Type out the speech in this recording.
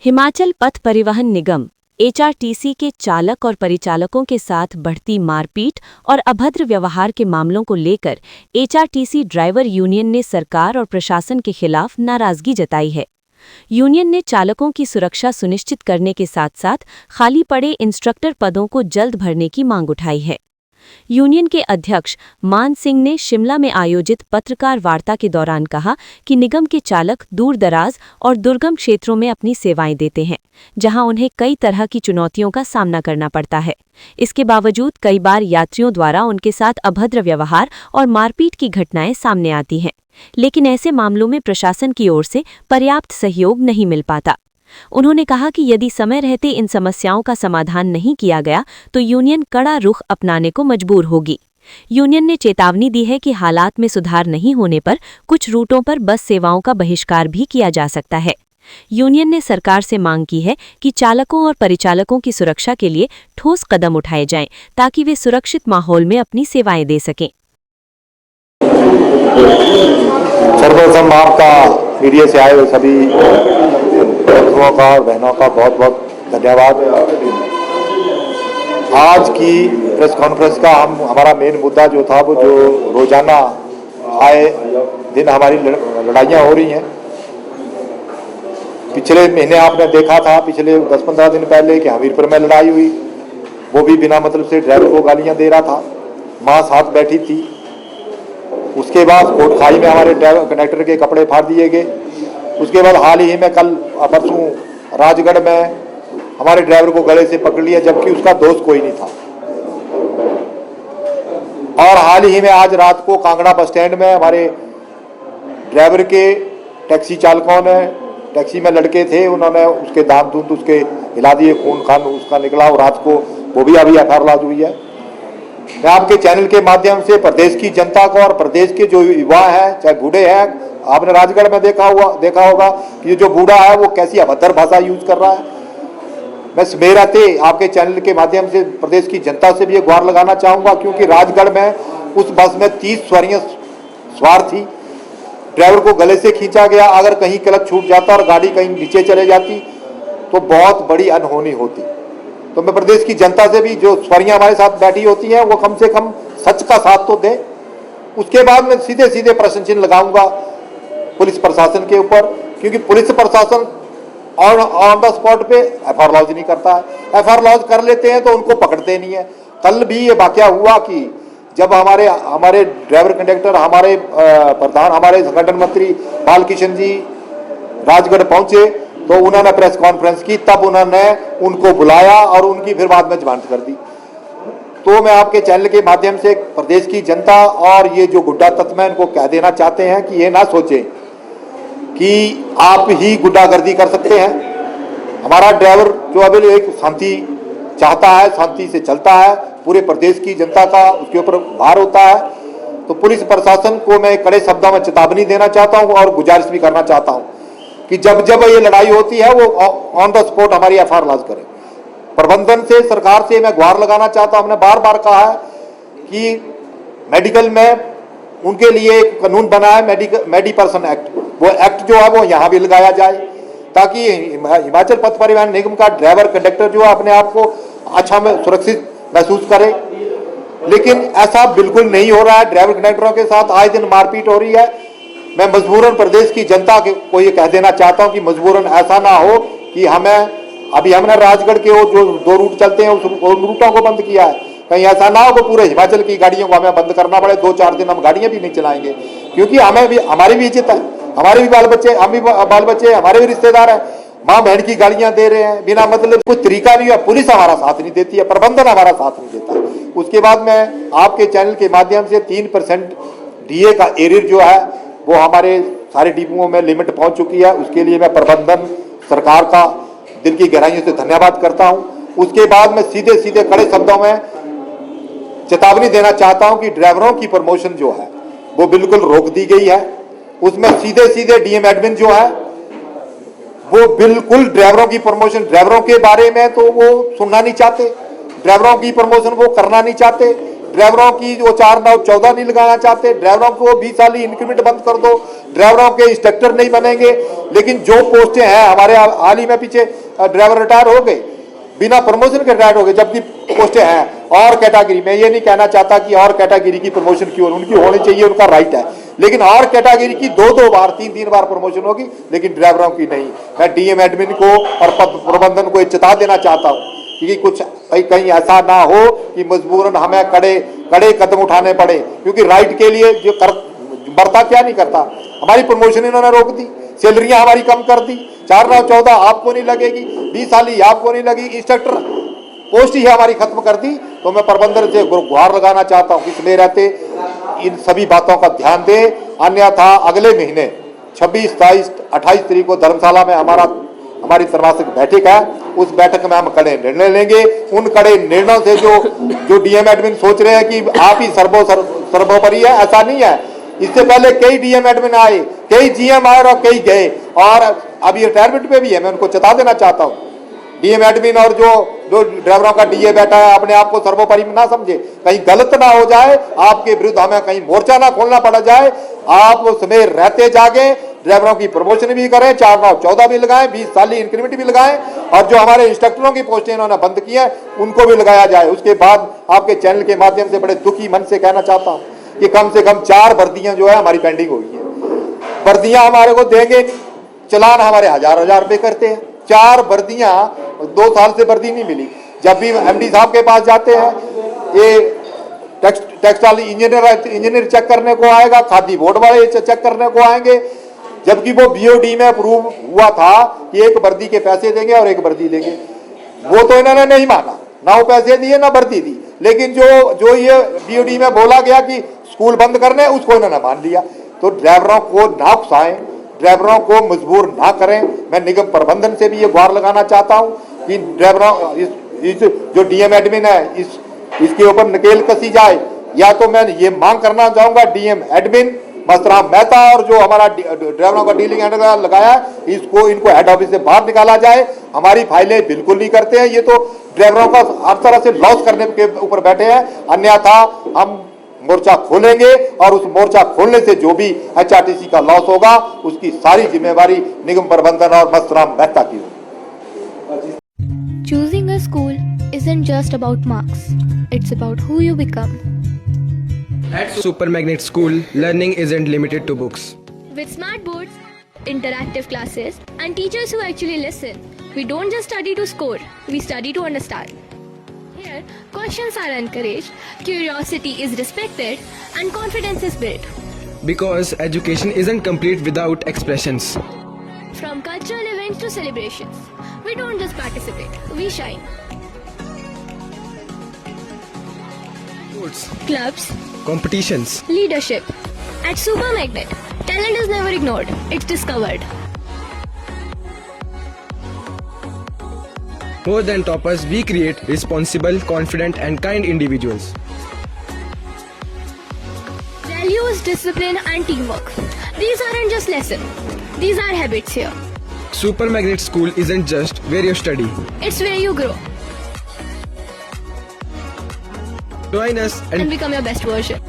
हिमाचल पथ परिवहन निगम एचआरटीसी के चालक और परिचालकों के साथ बढ़ती मारपीट और अभद्र व्यवहार के मामलों को लेकर एचआरटीसी ड्राइवर यूनियन ने सरकार और प्रशासन के खिलाफ नाराजगी जताई है। यूनियन ने चालकों की सुरक्षा सुनिश्चित करने के साथ-साथ खाली पड़े इंस्ट्रक्टर पदों को जल्द भरने की मांग उठाई है। यूनियन के अध्यक्ष मान सिंह ने शिमला में आयोजित पत्रकार वार्ता के दौरान कहा कि निगम के चालक दूर दराज और दुर्गम क्षेत्रों में अपनी सेवाएं देते हैं, जहां उन्हें कई तरह की चुनौतियों का सामना करना पड़ता है। इसके बावजूद कई बार यात्रियों द्वारा उनके साथ अभद्र व्यवहार और मारपीट की घटनाएं सामने आती हैं, लेकिन ऐसे मामलों में प्रशासन की ओर से पर्याप्त सहयोग नहीं मिल पाता। उन्होंने कहा कि यदि समय रहते इन समस्याओं का समाधान नहीं किया गया तो यूनियन कड़ा रुख अपनाने को मजबूर होगी। यूनियन ने चेतावनी दी है कि हालात में सुधार नहीं होने पर कुछ रूटों पर बस सेवाओं का बहिष्कार भी किया जा सकता है। यूनियन ने सरकार से मांग की है कि चालकों और परिचालकों की सुरक्षा के लिए ठोस कदम उठाए जाएं ताकि वे सुरक्षित माहौल में अपनी सेवाएं दे सकें। सर्वप्रथम आपका मीडिया से आए हुए सभी बंधुओं का और बहनों का बहुत बहुत धन्यवाद। आज की प्रेस कॉन्फ्रेंस का हमारा मेन मुद्दा जो था वो जो रोजाना आए दिन हमारी लड़ाइयाँ हो रही हैं। पिछले महीने आपने देखा था, पिछले 10-15 दिन पहले कि हमीरपुर में लड़ाई हुई, वो भी बिना मतलब से ड्राइवर को गालियाँ दे रहा था, माँ साथ बैठी थी। उसके बाद कोटखाई में हमारे ड्राइवर कंडक्टर के कपड़े फाड़ दिए गए। उसके बाद हाल ही में कल परसों राजगढ़ में हमारे ड्राइवर को गले से पकड़ लिया, जबकि उसका दोस्त कोई नहीं था। और हाल ही में आज रात को कांगड़ा बस स्टैंड में हमारे ड्राइवर के टैक्सी चालकों ने, टैक्सी में लड़के थे, उन्होंने उसके दांत दूंत उसके हिला दिए, खून खान उसका निकला और रात को वो भी अभी एफआईआर लॉन्च हुई है। मैं आपके चैनल के माध्यम से प्रदेश की जनता को और प्रदेश के जो युवा हैं, चाहे बूढ़े हैं, आपने राजगढ़ में देखा होगा कि जो बूढ़ा है वो कैसी अभद्र भाषा यूज कर रहा है। मैं मेरा आपके चैनल के माध्यम से प्रदेश की जनता से भी एक गुहार लगाना चाहूंगा, क्योंकि राजगढ़ में उस बस में 30 सवारियां सवार थी। ड्राइवर को गले से खींचा गया। अगर कहीं क्लच छूट जाता और गाड़ी कहीं नीचे चले जाती तो बहुत बड़ी अनहोनी होती। तो मैं प्रदेश की जनता से भी, जो सवारियां हमारे साथ बैठी होती हैं, वो कम से कम सच का साथ तो दें। उसके बाद मैं सीधे सीधे प्रश्न चिन्ह लगाऊंगा पुलिस प्रशासन के ऊपर, क्योंकि पुलिस प्रशासन ऑन द स्पॉट पे एफआईआर लॉन्च नहीं करता है। एफआईआर लॉन्च कर लेते हैं तो उनको पकड़ते नहीं है। कल भी ये वाकया हुआ कि जब हमारे ड्राइवर कंडक्टर, हमारे प्रधान, हमारे संगठन मंत्री बालकिशन जी राजगढ़ पहुंचे तो उन्होंने प्रेस कॉन्फ्रेंस की, तब उन्होंने उनको बुलाया और उनकी फिर बाद में जमानत कर दी। तो मैं आपके चैनल के माध्यम से प्रदेश की जनता और ये जो गुड्डा तत्व है इनको कह देना चाहते हैं कि ये ना सोचें कि आप ही गुंडागर्दी कर सकते हैं। हमारा ड्राइवर जो अभी एक शांति चाहता है, शांति से चलता है, पूरे प्रदेश की जनता का उसके ऊपर भार होता है। तो पुलिस प्रशासन को मैं कड़े शब्दों में चेतावनी देना चाहता हूं और गुजारिश भी करना चाहता हूं कि जब जब ये लड़ाई होती है वो ऑन द स्पॉट हमारी एफआईआर लॉन्च करें। प्रबंधन से, सरकार से मैं गुहार लगाना चाहता हूं। हमने बार बार कहा है कि मेडिकल में उनके लिए एक कानून बना है, मेडिपर्सन एक्ट, वो एक्ट जो है वो यहाँ भी लगाया जाए ताकि हिमाचल पथ परिवहन निगम का ड्राइवर कंडक्टर जो अपने आप को अच्छा में सुरक्षित महसूस करे। लेकिन ऐसा बिल्कुल नहीं हो रहा है। ड्राइवर कंडक्टरों के साथ आए दिन मारपीट हो रही है। मैं मजबूरन प्रदेश की जनता को ये कह देना चाहता हूं कि मजबूरन ऐसा ना हो कि हमने राजगढ़ के वो जो 2 रूट चलते हैं उन रूटों को बंद किया है। कहीं ऐसा ना हो कि पूरे हिमाचल की गाड़ियों को हमें बंद करना पड़े, 2-4 दिन हम गाड़ियां भी नहीं चलाएंगे, क्योंकि हमें भी, हमारी भी इज्जत है, हमारे भी बाल बच्चे, हम भी बाल बच्चे, हमारे भी रिश्तेदार हैं। माँ बहन की गाड़ियां दे रहे हैं बिना मतलब, कोई तरीका नहीं है। पुलिस हमारा साथ नहीं देती है, प्रबंधन हमारा साथ नहीं देता है। उसके बाद मैं आपके चैनल के माध्यम से 3% डीए का एरियर जो है वो हमारे सारे डिपुओं में लिमिट पहुंच चुकी है। उसके लिए मैं प्रबंधन, सरकार का दिल की गहराइयों से धन्यवाद करता हूं। उसके बाद मैं सीधे सीधे कड़े शब्दों में चेतावनी देना चाहता हूं कि ड्राइवरों की प्रमोशन जो है वो बिल्कुल रोक दी गई है। उसमें सीधे सीधे डीएम एडमिन जो है वो बिल्कुल ड्राइवरों की प्रमोशन, ड्राइवरों के बारे में तो वो सुनना नहीं चाहते, ड्राइवरों की प्रमोशन वो करना नहीं चाहते, ड्राइवरों की वो 4-9-14 नहीं लगाना चाहते, ड्राइवरों को 20 साल इंक्रीमेंट बंद कर दो, ड्राइवरों के इंस्ट्रक्टर नहीं बनेंगे। लेकिन जो पोस्टें हैं हमारे हाल ही में पीछे ड्राइवर रिटायर हो गए, बिना प्रमोशन के रिटायर हो गए, जबकि पोस्टें हैं और कैटेगरी में। ये नहीं कहना चाहता कि और कैटेगरी की प्रमोशन क्यों, उनकी होनी चाहिए, उनका राइट है, लेकिन और कैटेगरी की 2-2 बार 3-3 बार प्रमोशन होगी, लेकिन ड्राइवरों की नहीं। मैं डीएम एडमिन को और पद प्रबंधन को चेता देना चाहता हूँ कि कुछ कहीं ऐसा ना हो कि मजबूरन हमें कड़े कदम उठाने पड़े, क्योंकि राइट के लिए जो बर्ता क्या नहीं करता। हमारी प्रमोशन इन्होंने रोक दी, सैलरियां हमारी कम कर दी, 4-9-14 आपको नहीं लगेगी, 20 साल आपको नहीं लगी, इंस्ट्रक्टर पोस्ट ही हमारी खत्म कर दी। तो मैं प्रबंधन से गुहार लगाना चाहता हूँ कि इसमें रहते इन सभी बातों का ध्यान दे, अन्यथा अगले महीने 26, 27, 28 तारीख को धर्मशाला में हमारी त्रैमासिक बैठक है। उस बैठक में हम कड़े निर्णय लेंगे। उन कड़े निर्णयों से जो डीएम एडमिन सोच रहे हैं कि आप ही सर्वोपरि है, ऐसा नहीं है। इससे पहले कई डीएम एडमिन आए, कई जीएम आए और कई गए, और अभी रिटायरमेंट पे भी है। मैं उनको चेता देना चाहता हूँ, डीएम एडमिन और जो ड्राइवरों का डीए बैठा है अपने आप को सर्वोपरि ना समझे, कहीं गलत ना हो जाए, आपके विरुद्ध हमें कहीं मोर्चा ना खोलना पड़ जाए। आप उसमें रहते जागे, ड्राइवरों की प्रमोशन भी करें, 4-9-14 भी लगाएं, 20 साल इंक्रीमेंट भी लगाएं, और जो हमारे इंस्ट्रक्टरों की पोस्टें इन्होंने बंद की हैं उनको भी लगाया जाए। उसके बाद आपके चैनल के माध्यम से बड़े दुखी मन से कहना चाहता हूँ कि कम से कम 4 वर्दियां जो है हमारी पेंडिंग हो गई है। वर्दियां हमारे को देंगे नहीं, चलान हमारे हजार रुपए करते हैं। 4 वर्दियां 2 साल से वर्दी नहीं मिली। जब भी एमडी साहब के पास जाते हैं, ये टेक्सटाइल इंजीनियर चेक करने को आएगा, खादी बोर्ड वाले चेक करने को आएंगे, जबकि वो बीओडी में अप्रूव हुआ था कि एक वर्दी के पैसे देंगे और एक वर्दी देंगे। वो तो इन्होंने नहीं माना, ना वो पैसे दिए ना वर्दी दी, लेकिन जो ये बीओडी में बोला गया कि स्कूल बंद करने, उसको इन्होंने मान लिया। तो ड्राइवरों को ना उकसाएं, ड्राइवरों को मजबूर ना करें। मैं निगम प्रबंधन से भी ये गुहार लगाना चाहता हूं कि ड्राइवरों इस जो डीएम एडमिन है इसके ऊपर नकेल कसी जाए, या तो मैं ये मांग करना चाहूंगा डीएम एडमिन मस्तराम मेहता और जो हमारा ड्राइवरों का डीलिंग हैंडल लगाया इनको हेड ऑफिस से बाहर निकाला जाए। हमारी फाइलें बिल्कुल नहीं करते हैं, ये तो ड्राइवरों का हर तरह से लॉस करने के ऊपर बैठे हैं। अन्यथा हम मोर्चा खोलेंगे और उस मोर्चा खोलने से जो भी एचआरटीसी का लॉस होगा उसकी सारी जिम्मेवारी निगम प्रबंधन और मस्तराम मेहता की होगी। Choosing a school isn't just about marks, it's about who you become. At Super Magnet School, learning isn't limited to books. With smart boards, interactive classes, and teachers who actually listen, we don't just study to score, we study to understand. Here, questions are encouraged, curiosity is respected, and confidence is built. Because education isn't complete without expressions. From cultural events to celebrations, we don't just participate, we shine. Sports, Clubs, competitions, leadership. At Super Magnet, talent is never ignored, it's discovered. more than toppers, we create responsible, confident, and kind individuals. Values, discipline, and teamwork. These aren't just lessons, these are habits here. Super Magnet School isn't just where you study. It's where you grow Join us and become your best version.